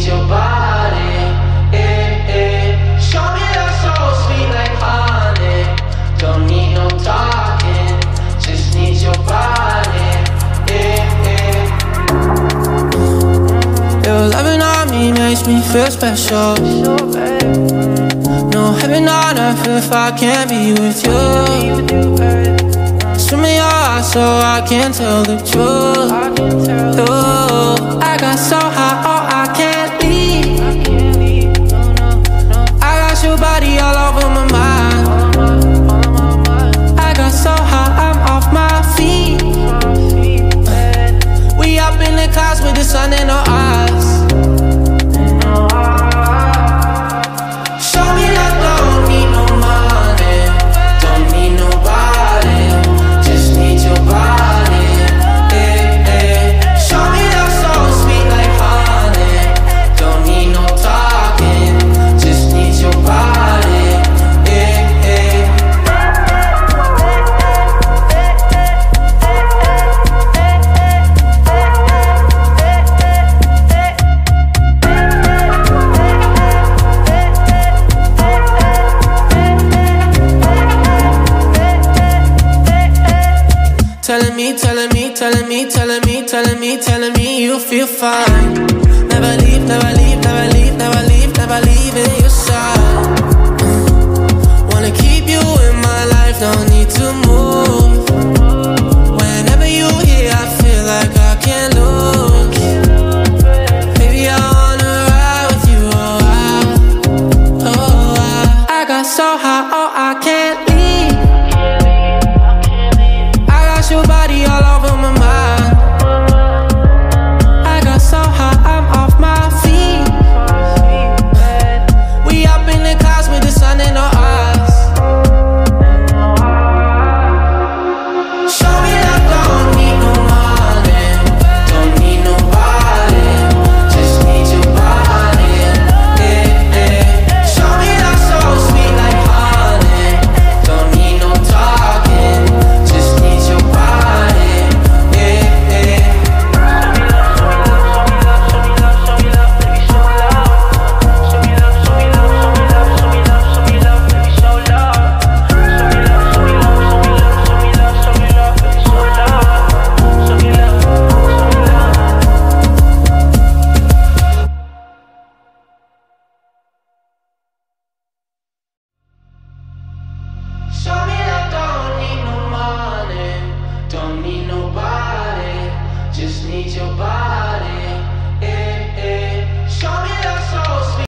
your body, eh, eh. Show me that soul sweet like honey. Don't need no talking, just need your body, eh, eh. Your loving on me makes me feel special. No heaven on earth if I can't be with you. Swim in your eyes so I can tell the truth. I got so high, oh I can't leave. I got your body all over my mind. I got so high, I'm off my feet. We up in the clouds with the sun in our eyes. Show me that don't need no money, don't need nobody, just need your body, eh, eh. Show me that soul sweet like honey. Don't need no talking, just need your body, eh, eh. Telling me, telling me, telling me, telling me, telling me, telling me you feel fine. Never leave, never leave, never leave, never leave, never leaving your side. Wanna keep you in my life, don't need to move. Whenever you here, I feel like I can't lose. Baby, I wanna ride with you, oh, I got so high, oh, I can't leave. Your body all over my mind. I got so high, I'm off my feet. We up in the clouds with the sun in our eyes. Show me that don't need no money, don't need nobody, just need your body, eh, eh. Show me that soul sweet like honey. Don't need no talking, just need your body, eh, eh. Show me that don't need no money, don't need nobody, just need your body.